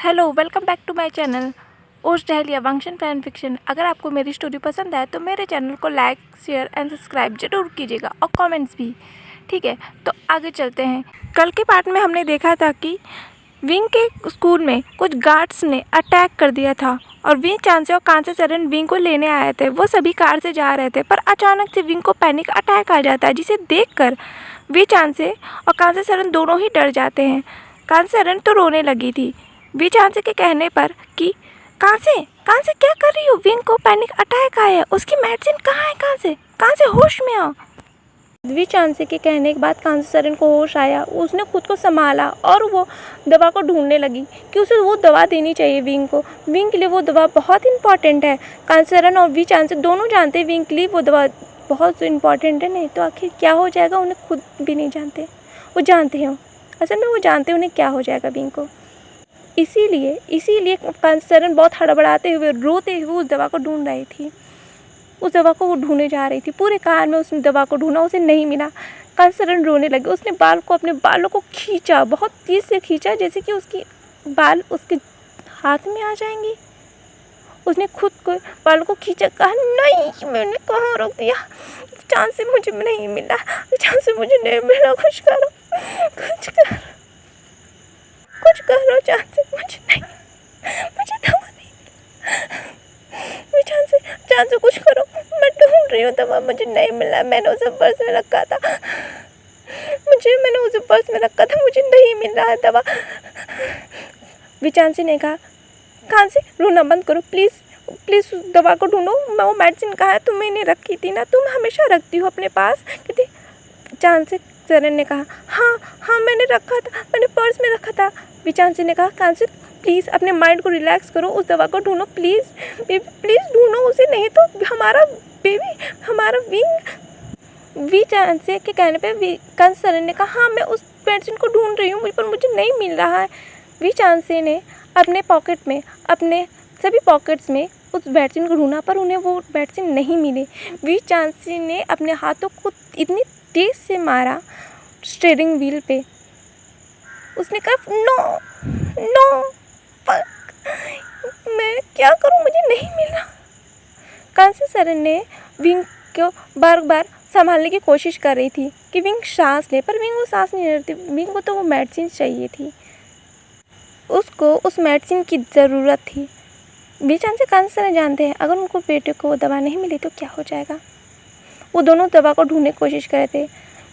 Hello, welcome back to my channel ओश डहलिया वंशन फैन फिक्शन। अगर आपको मेरी स्टोरी पसंद आए तो मेरे चैनल को लाइक, शेयर एंड सब्सक्राइब जरूर कीजिएगा और कमेंट्स भी। ठीक है, तो आगे चलते हैं। कल के पार्ट में हमने देखा था कि विंग के स्कूल में कुछ गार्ड्स ने अटैक कर दिया था और विंग चांसे और कांसे चरण विंग को लेने आए थे। वो सभी कार से जा रहे थे, पर अचानक से विंग को पैनिक अटैक आ जाता है, जिसे देखकर वी चांसे और कांसे चरण दोनों ही डर जाते हैं। कांसे चरण तो रोने लगी थी वी चांसे के कहने पर कि कांसे कांसे क्या कर रही हो, विंग को पैनिक अटैक आया है, उसकी मेडिसिन कहाँ है, कांसे कांसे होश में आओ। वी चांसे के कहने के बाद कांसे चरण को होश आया। उसने खुद को संभाला और वो दवा को ढूंढने लगी कि उसे वो दवा देनी चाहिए विंग को। विंग के लिए वो दवा बहुत इंपॉर्टेंट है। कांसे चरण और वी चांसे दोनों जानते हैं विंग के लिए वो दवा बहुत इंपॉर्टेंट है। नहीं तो आखिर क्या हो जाएगा उन्हें खुद भी नहीं जानते। वो जानते हैं, असल में वो जानते हैं उन्हें क्या हो जाएगा विंग को। इसीलिए कांसे चरण बहुत हड़बड़ाते हुए रोते हुए उस दवा को ढूंढ रही थी। उस दवा को वो ढूंढने जा रही थी। पूरे कार में उसने दवा को ढूंढा, उसे नहीं मिला। कांसे चरण रोने लगे। उसने अपने बालों को खींचा, बहुत तेज से खींचा, जैसे कि उसकी बाल उसके हाथ में आ जाएंगी। उसने खुद को बालों को खींचा, कहा नहीं, मैंने कहाँ रोक दिया, चांस से मुझे नहीं मिला, चांस से मुझे नहीं मिला, कुछ करो, चांस से मुझे नहीं, मुझे दवा नहीं मिला, चांस से कुछ करो, मैं ढूंढ रही हूँ दवा, मुझे नहीं मिला, मैंने उसे पर्स में रखा था, मुझे नहीं मिल रहा है दवा। विचांसी ने कहा, कहाँ से रोना बंद करो, प्लीज़ उस दवा को ढूंढो, मैं वो मेडिसिन कहाँ है, तुमने रखी थी ना, तुम हमेशा रखती हो अपने पास। कहती चांसी चरण ने कहा, हाँ मैंने रखा था, मैंने पर्स में रखा था। विचांसी ने कहा, कांसी प्लीज़ अपने माइंड को रिलैक्स करो, उस दवा को ढूंढो, प्लीज़ बेबी, प्लीज़ ढूंढो उसे, नहीं तो हमारा बेबी, हमारा विंग। वी चांसे के कहने पे कांसी चरण ने कहा, हाँ मैं उस मेडिसिन को ढूंढ रही हूँ, पर मुझे नहीं मिल रहा है। वी चांसे ने अपने पॉकेट में, अपने सभी पॉकेट्स में उस मेडिसिन को ढूंढा, पर उन्हें वो मेडिसिन नहीं मिली। वी चांसी ने अपने हाथों को इतनी तेज से मारा स्टीयरिंग व्हील पे। उसने कहा, नो मैं क्या करूं, मुझे नहीं मिल रहा। कांसी चरण ने विंग को बार बार संभालने की कोशिश कर रही थी कि विंग सांस ले, पर विंग वो सांस नहीं ले रही थी। विंग को तो वो मेडिसिन चाहिए थी, उसको उस मेडिसिन की ज़रूरत थी। बीचान से कांसी चरण जानते हैं अगर उनको बेटे को वो दवा नहीं मिली तो क्या हो जाएगा। वो दोनों दवा को ढूंढने की कोशिश कर रहे थे।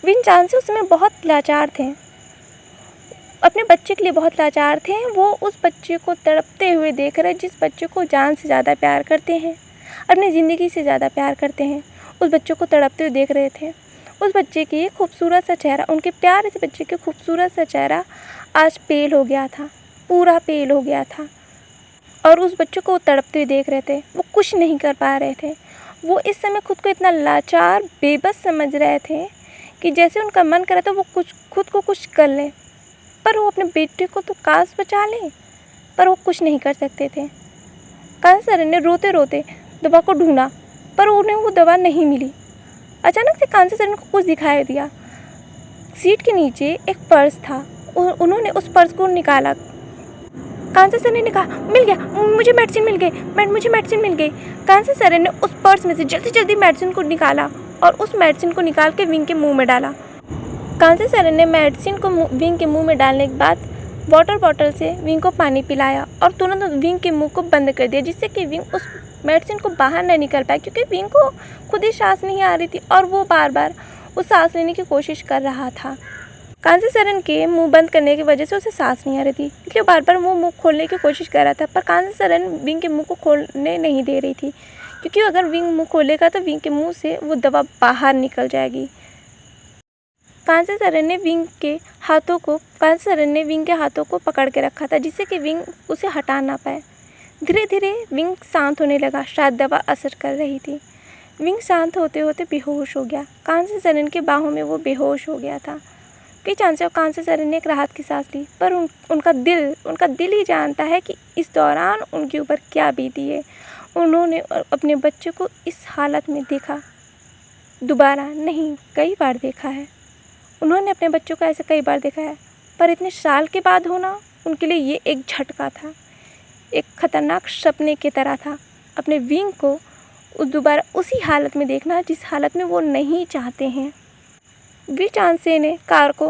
विंग चांसे उसमें बहुत लाचार थे, अपने बच्चे के लिए बहुत लाचार थे। वो उस बच्चे को तड़पते हुए देख रहे, जिस बच्चे को जान से ज़्यादा प्यार करते हैं, अपनी ज़िंदगी से ज़्यादा प्यार करते हैं, उस बच्चे को तड़पते हुए देख रहे थे। उस बच्चे की खूबसूरत सा चेहरा, उनके प्यारे से बच्चे के खूबसूरत सा चेहरा आज पेल हो गया था, पूरा पेल हो गया था, और उस बच्चे को तड़पते हुए देख रहे थे। वो कुछ नहीं कर पा रहे थे। वो इस समय खुद को इतना लाचार, बेबस समझ रहे थे कि जैसे उनका मन करे तो वो खुद को कुछ कर लें, पर वो अपने बेटे को तो काश बचा लें, पर वो कुछ नहीं कर सकते थे। कांसी चरण ने रोते रोते दवा को ढूंढा, पर उन्हें वो दवा नहीं मिली। अचानक से कांसी चरण को कुछ दिखाई दिया। सीट के नीचे एक पर्स था। उन्होंने उस पर्स को निकाला। कांसी चरण ने कहा, मिल गया, मुझे मेडिसिन मिल गई। कांसी चरण ने उस पर्स में से जल्दी मेडिसिन को निकाला और उस मेडिसिन को निकाल के विंग के मुंह में डाला। कांसी चरण ने मेडिसिन को विंग के मुंह में डालने के बाद वाटर बॉटल से विंग को पानी पिलाया और तुरंत विंग के मुंह को बंद कर दिया, जिससे कि विंग उस मेडिसिन को बाहर न निकल पाए, क्योंकि विंग को खुद ही सांस नहीं आ रही थी और वो बार बार उस सांस लेने की कोशिश कर रहा था। कांसी चरण के मुंह बंद करने की वजह से उसे सांस नहीं आ रही थी, इसलिए बार बार वो मुंह खोलने की कोशिश कर रहा था, पर कांसी चरण विंग के मुंह को खोलने नहीं दे रही थी, क्योंकि अगर विंग मुंह खोलेगा तो विंग के मुंह से वो दवा बाहर निकल जाएगी। कांसी चरण ने विंग के हाथों को पकड़ के रखा था, जिससे कि विंग उसे हटा ना पाए। धीरे धीरे विंग शांत होने लगा, शायद दवा असर कर रही थी। विंग शांत होते होते बेहोश हो गया। कांसी चरण के बाहों में वो बेहोश हो गया था। कई चांसे और कांसी चरण ने एक राहत की सांस ली, पर उनका दिल ही जानता है कि इस दौरान उनके ऊपर क्या बीती है। उन्होंने अपने बच्चे को इस हालत में देखा, दोबारा नहीं, कई बार देखा है। उन्होंने अपने बच्चों को ऐसे कई बार देखा है, पर इतने साल के बाद होना उनके लिए ये एक झटका था, एक खतरनाक सपने की तरह था। अपने विंग को दोबारा उसी हालत में देखना जिस हालत में वो नहीं चाहते हैं। वी चांसे ने कार को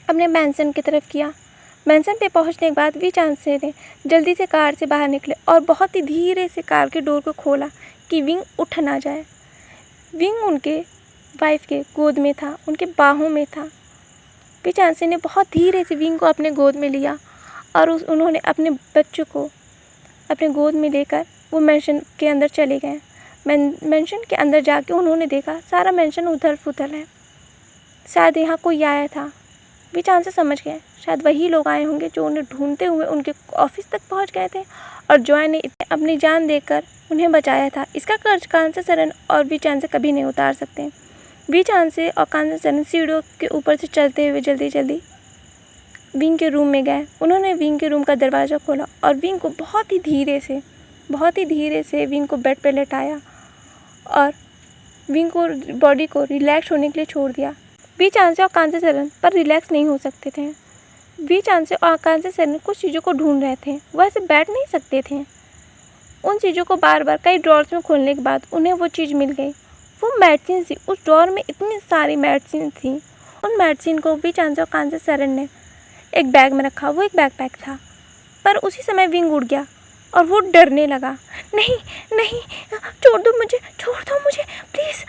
अपने मैंसन की तरफ किया। मैंसन पे पहुंचने के बाद वी चांसे ने जल्दी से कार से बाहर निकले और बहुत ही धीरे से कार के डोर को खोला कि विंग उठ ना जाए। विंग उनके वाइफ के गोद में था, उनके बाहों में था। वी चांसे ने बहुत धीरे से विंग को अपने गोद में लिया और उन्होंने अपने बच्चों को अपने गोद में लेकर वो मैंशन के अंदर चले गए। मैंशन के अंदर जाके उन्होंने देखा सारा मैंशन उथल पुथल है। शायद यहाँ कोई आया था। वी चांसे समझ गए शायद वही लोग आए होंगे जो उन्हें ढूंढते हुए उनके ऑफिस तक पहुँच गए थे और जॉय ने अपनी जान देकर उन्हें बचाया था। इसका कर्ज कांसे सरन और वी चांसे कभी नहीं उतार सकते। वी चांसे और कांसे सरन सीढ़ियों के ऊपर से चलते हुए जल्दी विंग के रूम में गए। उन्होंने विंग के रूम का दरवाज़ा खोला और विंग को बहुत ही धीरे से विंग को बेड पर लेटाया और विंग को बॉडी को रिलैक्स होने के लिए छोड़ दिया। वी चांसे और कांसे सरन पर रिलैक्स नहीं हो सकते थे। वी चांसे और कांसे सरन कुछ चीज़ों को ढूंढ रहे थे, वह ऐसे बैठ नहीं सकते थे। उन चीज़ों को बार बार कई ड्रॉर्स में खोलने के बाद उन्हें वो चीज़ मिल गई। वो मेडिसिन थी। उस ड्रॉर में इतनी सारी मेडिसिन थी। उन मेडिसिन को वी चांसे और कांसे सरन ने एक बैग में रखा। वो एक बैकपैक था, पर उसी समय विंग उड़ गया और वो डरने लगा। नहीं नहीं, छोड़ दो मुझे प्लीज़,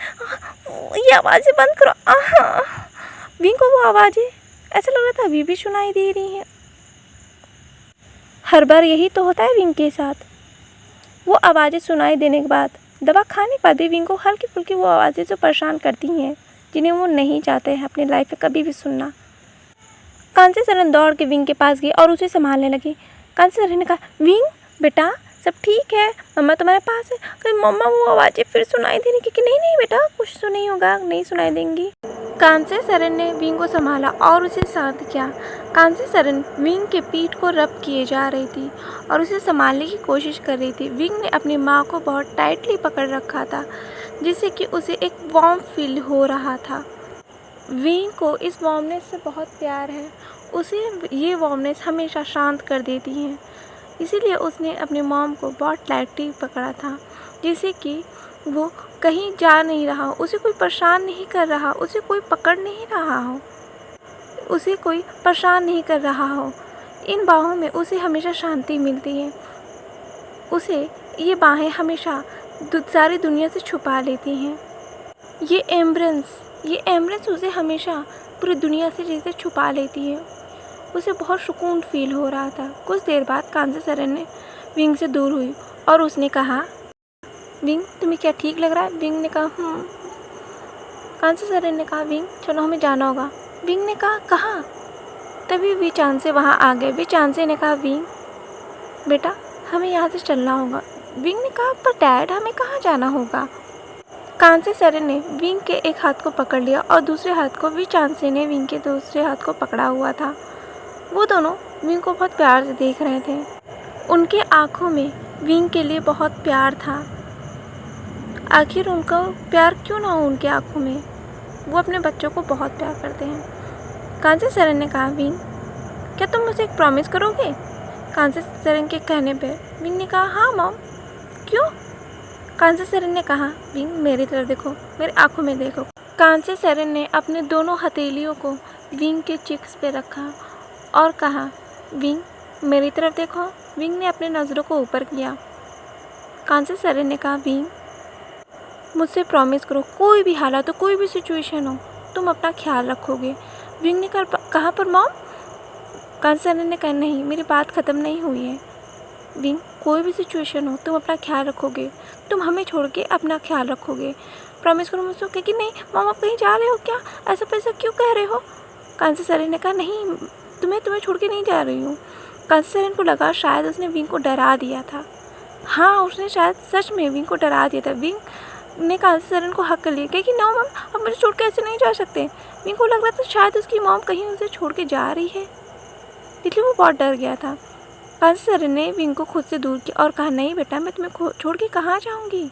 ये आवाज़ें बंद करो। विंग को वो आवाज़ें ऐसा लग रहा था अभी भी सुनाई दे रही हैं। हर बार यही तो होता है विंग के साथ। वो आवाज़ें सुनाई देने के बाद, दवा खाने के बाद भी विंग को हल्की फुल्की वो आवाज़ें जो परेशान करती हैं, जिन्हें वो नहीं चाहते हैं अपनी लाइफ में कभी भी सुनना। कांसे सरन दौड़ के विंग के पास गई और उसे संभालने लगी। कांसे सरन ने कहा, विंग बेटा सब ठीक है, मम्मा तुम्हारे पास है। कहीं मम्मा वो आवाज़ें फिर सुनाई देने की कि नहीं बेटा कुछ तो नहीं होगा, नहीं सुनाई देंगी। कांसे सरन ने विंग को संभाला और उसे शांत किया। कांसे सरन विंग के पीठ को रब किए जा रही थी और उसे संभालने की कोशिश कर रही थी। विंग ने अपनी माँ को बहुत टाइटली पकड़ रखा था, जिससे कि उसे एक वार्म फील हो रहा था। विंग को इस वार्मनेस से बहुत प्यार है। उसे ये वार्मनेस हमेशा शांत कर देती है, इसीलिए उसने अपनी मॉम को बहुत टाइटली पकड़ा था, जिससे कि वो कहीं जा नहीं रहा हो, उसे कोई परेशान नहीं कर रहा, उसे कोई पकड़ नहीं रहा हो, उसे कोई परेशान नहीं कर रहा हो। इन बाहों में उसे हमेशा शांति मिलती है। उसे ये बाहें हमेशा सारी दुनिया से छुपा लेती हैं। ये एम्ब्रेस उसे हमेशा पूरी दुनिया से जैसे छुपा लेती है। उसे बहुत सुकून फील हो रहा था। कुछ देर बाद कांसे सरन ने विंग से दूर हुई और उसने कहा, विंग तुम्हें क्या ठीक लग रहा है? विंग ने कहा कांसे सरन ने कहा, विंग चलो हमें जाना होगा। विंग ने कहा, कहाँ? तभी वी चांसे वहाँ आ गए। वी चांसे ने कहा, विंग बेटा हमें यहाँ से चलना होगा। विंग ने कहा, पर डैड हमें कहाँ जाना होगा? कांसे सरन ने विंग के एक हाथ को पकड़ लिया और दूसरे हाथ को वी चांसे ने विंग के दूसरे हाथ को पकड़ा हुआ था। वो दोनों विंग को बहुत प्यार से देख रहे थे। उनके आँखों में विंग के लिए बहुत प्यार था। आखिर उनका प्यार क्यों ना हो उनके आँखों में, वो अपने बच्चों को बहुत प्यार करते हैं। कांसे सरन ने कहा, विंग क्या तुम मुझे एक प्रॉमिस करोगे? कांसे सरन के कहने पे विंग ने कहा, हाँ मॉम। क्यों? कांसे सरन ने कहा, विंग मेरी तरफ देखो, मेरी आँखों में देखो। कांसे सरन ने अपने दोनों हथेलियों को विंग के चिक्स पे रखा और कहा, विंग मेरी तरफ देखो। विंग ने अपने नज़रों को ऊपर किया। कांसे सरन ने कहा, विंग मुझसे प्रॉमिस करो, कोई भी हालात हो, कोई भी सिचुएशन हो, तुम अपना ख्याल रखोगे। विंग ने कहा, पर मॉम? कांसे सरन ने कहा, नहीं मेरी बात ख़त्म नहीं हुई है। विंग कोई भी सिचुएशन हो तुम अपना ख्याल रखोगे, तुम हमें छोड़ के अपना ख्याल रखोगे, प्रॉमिस करो मुझसे। कि नहीं मॉम आप कहीं जा रहे हो क्या? ऐसा क्यों कह रहे हो? कांसे सरन ने कहा, नहीं तुम्हें छोड़ के नहीं जा रही हूँ। कांसे सरन को लगा शायद उसने विंग को डरा दिया था। हाँ उसने शायद सच में विंग को डरा दिया था। विंग ने कांसे सरन को हक कर लिया कि नो मॉम अब मुझे छोड़ के ऐसे नहीं जा सकते। विंग को लग रहा था शायद उसकी मॉम कहीं उसे छोड़ के जा रही है, इसलिए वो बहुत डर गया था। कांसे सरन ने विंग को खुद से दूर किया और कहा, नहीं बेटा मैं तुम्हें छोड़ के कहाँ जाऊँगी।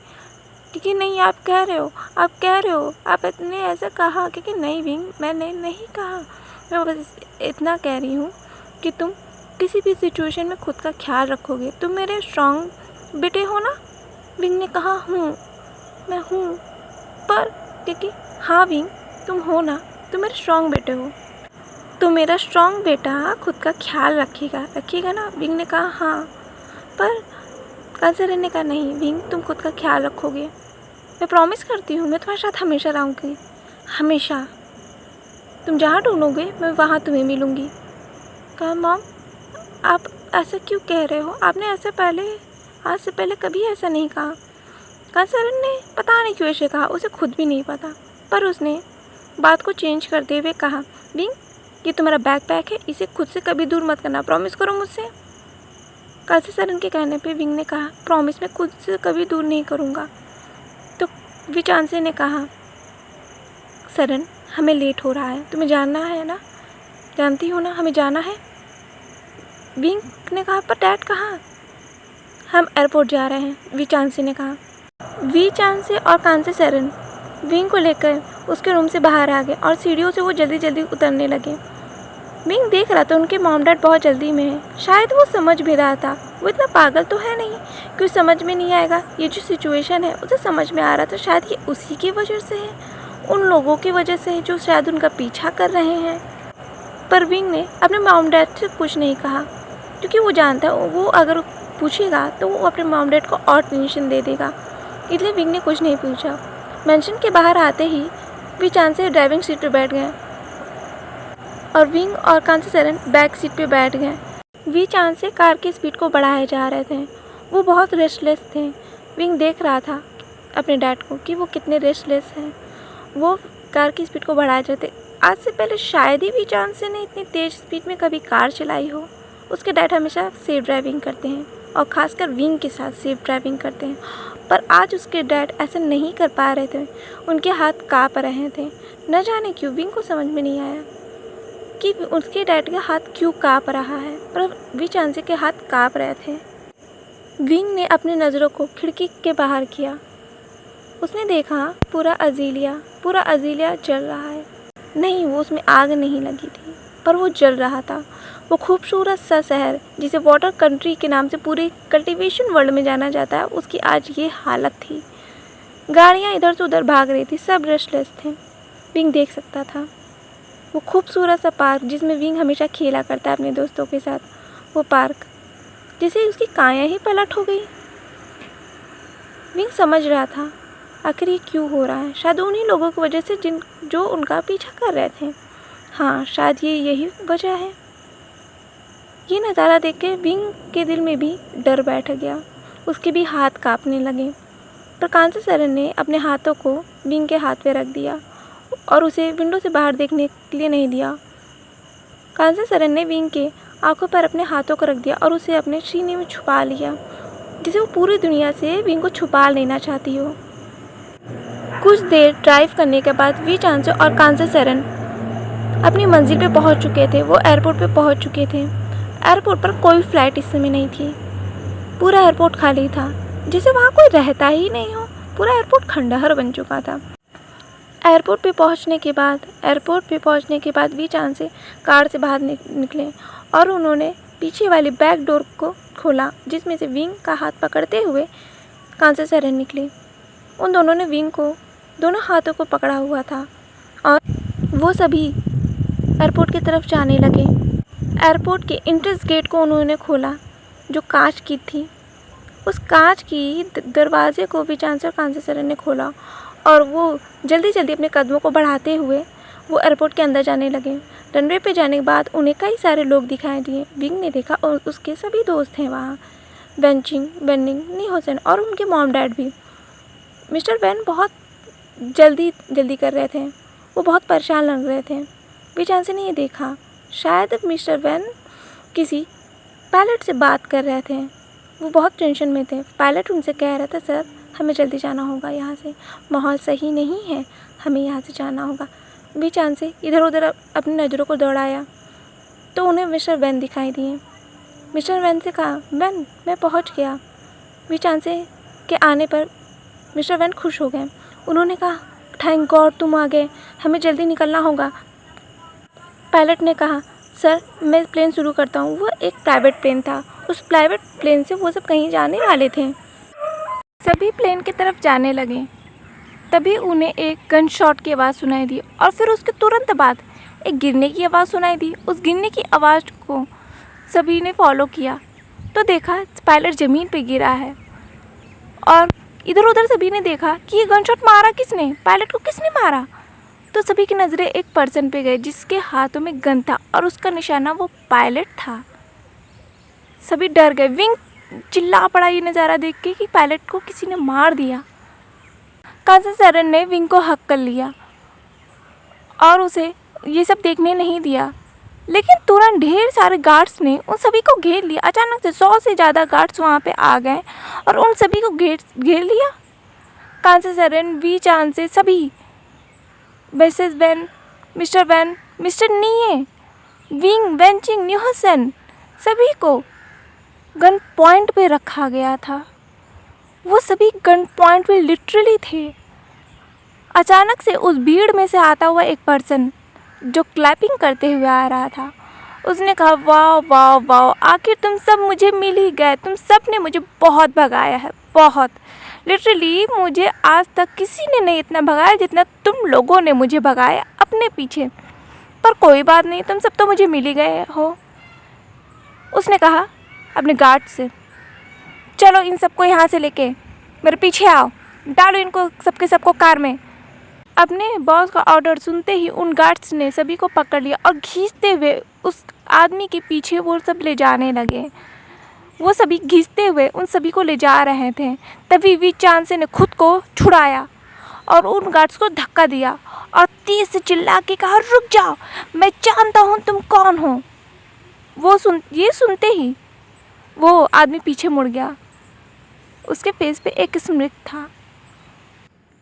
क्योंकि नहीं आप कह रहे हो, आपने ऐसा कहा। क्योंकि नहीं विंग मैंने नहीं कहा, मैं बस इतना कह रही हूँ कि तुम किसी भी सिचुएशन में खुद का ख्याल रखोगे। तुम मेरे स्ट्रॉन्ग बेटे हो ना? विंग ने कहा, हूँ, मैं हूँ। पर क्योंकि हाँ विंग, तुम हो ना, तुम मेरे स्ट्रॉन्ग बेटे हो। तो मेरा स्ट्रॉन्ग बेटा खुद का ख्याल रखिएगा ना? विंग ने कहा, हाँ। पर कांसेरन ने कहा, नहीं विंग, तुम खुद का ख्याल रखोगे, मैं प्रॉमिस करती हूँ, मैं तुम्हारे साथ हमेशा रहूँगी, हमेशा। तुम जहाँ ढूंढोगे मैं वहाँ तुम्हें मिलूँगी। कहा, मॉम आप ऐसा क्यों कह रहे हो? आपने ऐसे आज से पहले कभी ऐसा नहीं कहा। कांसेरन ने पता नहीं क्यों ऐसे कहा, उसे खुद भी नहीं पता, पर उसने बात को चेंज करते हुए कहा, विंग, ये तुम्हारा बैकपैक है, इसे खुद से कभी दूर मत करना, प्रॉमिस करो मुझसे। कांसेरन के कहने पे विंग ने कहा, प्रॉमिस मैं खुद से कभी दूर नहीं करूँगा। तो विचांसे ने कहा, सरन हमें लेट हो रहा है, तुम्हें जानना है ना? जानती हो ना हमें जाना है। विंग ने कहा, पर डैड कहाँ? हम एयरपोर्ट जा रहे हैं, विचांसे ने कहा। विचांसे और कांसेरन विंग को लेकर उसके रूम से बाहर आ गए और सीढ़ियों से वो जल्दी जल्दी उतरने लगे। विंग देख रहा था उनके मॉम डैड बहुत जल्दी में है। शायद वो समझ भी रहा था, वो इतना पागल तो है नहीं कि समझ में नहीं आएगा। ये जो सिचुएशन है उसे समझ में आ रहा था, शायद ये उसी की वजह से है, उन लोगों की वजह से है जो शायद उनका पीछा कर रहे हैं। पर विंग ने अपने मॉम डैड से कुछ नहीं कहा, क्योंकि वो जानता है वो अगर पूछेगा तो वो अपने मॉम डैड को और टेंशन दे देगा, इसलिए विंग ने कुछ नहीं पूछा। मेंशन के बाहर आते ही विचांसे ड्राइविंग सीट पर बैठ गए और विंग और कांसेरन बैक सीट पे बैठ गए। विचांसे कार की स्पीड को बढ़ाए जा रहे थे, वो बहुत रेस्टलेस थे। विंग देख रहा था अपने डैड को कि वो कितने रेस्टलेस हैं। वो कार की स्पीड को बढ़ाए जाते। आज से पहले शायद ही विचांसे ने इतनी तेज़ स्पीड में कभी कार चलाई हो। उसके डैड हमेशा सेफ ड्राइविंग करते हैं और ख़ासकर विंग के साथ सेफ ड्राइविंग करते हैं, पर आज उसके डैड ऐसा नहीं कर पा रहे थे, उनके हाथ काँप रहे थे। न जाने क्यों विंग को समझ में नहीं आया कि उसके डैड का हाथ क्यों काँप रहा है, पर विचांसे के हाथ काँप रहे थे। विंग ने अपनी नज़रों को खिड़की के बाहर किया। उसने देखा पूरा अज़ीलिया जल रहा है। नहीं, वो उसमें आग नहीं लगी थी, पर वो जल रहा था। वो खूबसूरत सा शहर जिसे वाटर कंट्री के नाम से पूरे कल्टीवेशन वर्ल्ड में जाना जाता है, उसकी आज ये हालत थी। गाड़ियाँ इधर से उधर भाग रही थी, सब रेस्टलेस थे। विंग देख सकता था वो खूबसूरत सा पार्क जिसमें विंग हमेशा खेला करता है अपने दोस्तों के साथ, वो पार्क जिसे उसकी काया ही पलट हो गई। विंग समझ रहा था आखिर ये क्यों हो रहा है। शायद उन्हीं लोगों की वजह से जो उनका पीछा कर रहे थे। हाँ, शायद यही वजह है। ये नज़ारा देख के विंग के दिल में भी डर बैठ गया, उसके भी हाथ कांपने लगे। पर कांसेरन ने अपने हाथों को विंग के हाथ पे रख दिया और उसे विंडो से बाहर देखने के लिए नहीं दिया। कांसेरन ने विंग के आंखों पर अपने हाथों को रख दिया और उसे अपने सीने में छुपा लिया, जिसे वो पूरी दुनिया से विंग को छुपा लेना चाहती हो। कुछ देर ड्राइव करने के बाद विचांसे और कांसेरन अपनी मंजिल पे पहुंच चुके थे। वो एयरपोर्ट पे पहुंच चुके थे। एयरपोर्ट पर कोई फ़्लाइट इस समय नहीं थी। पूरा एयरपोर्ट खाली था, जैसे वहाँ कोई रहता ही नहीं हो। पूरा एयरपोर्ट खंडहर बन चुका था। एयरपोर्ट पे पहुंचने के बाद विचांसे कार से बाहर निकले और उन्होंने पीछे वाली बैक डोर को खोला, जिसमें से विंग का हाथ पकड़ते हुए कांसेरन निकले। उन दोनों ने विंग को दोनों हाथों को पकड़ा हुआ था और वो सभी एयरपोर्ट की तरफ जाने लगे। एयरपोर्ट के एंट्रेंस गेट को उन्होंने खोला, जो कांच की थी। उस कांच की दरवाजे को विचांसे और कांसेरन ने खोला और वो जल्दी जल्दी अपने कदमों को बढ़ाते हुए वो एयरपोर्ट के अंदर जाने लगे। रनवे पे जाने के बाद उन्हें कई सारे लोग दिखाई दिए। विंग ने देखा और उसके सभी दोस्त हैं वहाँ, बेनिंग, नी हुसैन और उनके मॉम डैड भी। मिस्टर वैन बहुत जल्दी कर रहे थे, वो बहुत परेशान लग रहे थे। विचांसे ने ये देखा, शायद मिस्टर वैन किसी पायलट से बात कर रहे थे। वो बहुत टेंशन में थे। पायलट उनसे कह रहा था, सर हमें जल्दी जाना होगा, यहाँ से माहौल सही नहीं है, हमें यहाँ से जाना होगा। विचांसे इधर उधर अपनी नज़रों को दौड़ाया तो उन्हें मिस्टर वैन दिखाई दिए। मिस्टर वैन से कहा, वैन मैं पहुँच गया। विचांसे के आने पर मिस्टर वैन खुश हो गए। उन्होंने कहा, थैंक गॉड तुम आ गए, हमें जल्दी निकलना होगा। पायलट ने कहा, सर मैं प्लेन शुरू करता हूँ। वो एक प्राइवेट प्लेन था। उस प्राइवेट प्लेन से वो सब कहीं जाने वाले थे। सभी प्लेन की तरफ जाने लगे। तभी उन्हें एक गन शॉट की आवाज़ सुनाई दी और फिर उसके तुरंत बाद एक गिरने की आवाज़ सुनाई दी। उस गिरने की आवाज़ को सभी ने फॉलो किया तो देखा पायलट ज़मीन पे गिरा है और इधर उधर सभी ने देखा कि ये गन शॉट मारा किसने, पायलट को किसने मारा। तो सभी की नज़रें एक पर्सन पे गए जिसके हाथों में गन था और उसका निशाना वो पायलट था। सभी डर गए। विंग चिल्ला पड़ा ये नज़ारा देख के कि पायलट को किसी ने मार दिया। कांसन सरन ने विंग को हक कर लिया और उसे ये सब देखने नहीं दिया। लेकिन तुरंत ढेर सारे गार्ड्स ने उन सभी को घेर लिया। अचानक से 100 से ज़्यादा गार्ड्स वहाँ पे आ गए और उन सभी को घेर लिया। कांसन सरन, वी चांद से सभी, मिसेस वेन, मिस्टर नीये, विंग, वेंचिंग, न्यूहसन, सभी को गन पॉइंट पे रखा गया था। वो सभी गन पॉइंट पे लिटरली थे। अचानक से उस भीड़ में से आता हुआ एक पर्सन जो क्लैपिंग करते हुए आ रहा था, उसने कहा वाह वाह वाह, आखिर तुम सब मुझे मिल ही गए। तुम सब ने मुझे बहुत भगाया है, बहुत। लिटरली मुझे आज तक किसी ने नहीं इतना भगाया जितना तुम लोगों ने मुझे भगाया अपने पीछे। पर कोई बात नहीं, तुम सब तो मुझे मिल ही गए हो। उसने कहा अपने गार्ड से, चलो इन सबको यहाँ से लेके मेरे पीछे आओ, डालो इनको सबको कार में। अपने बॉस का ऑर्डर सुनते ही उन गार्ड्स ने सभी को पकड़ लिया और खींचते हुए उस आदमी के पीछे वो सब ले जाने लगे। वो सभी घिसते हुए उन सभी को ले जा रहे थे। तभी वी चांसे ने खुद को छुड़ाया और उन गार्ड्स को धक्का दिया और तेज से चिल्ला के कहा, रुक जाओ, मैं जानता हूँ तुम कौन हो। ये सुनते ही वो आदमी पीछे मुड़ गया। उसके फेस पे एक स्मित था।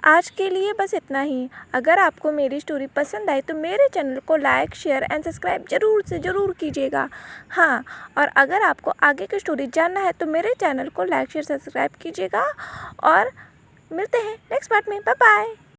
आज के लिए बस इतना ही। अगर आपको मेरी स्टोरी पसंद आई तो मेरे चैनल को लाइक, शेयर एंड सब्सक्राइब ज़रूर से ज़रूर कीजिएगा। हाँ, और अगर आपको आगे की स्टोरी जानना है तो मेरे चैनल को लाइक, शेयर, सब्सक्राइब कीजिएगा और मिलते हैं नेक्स्ट पार्ट में। Bye bye.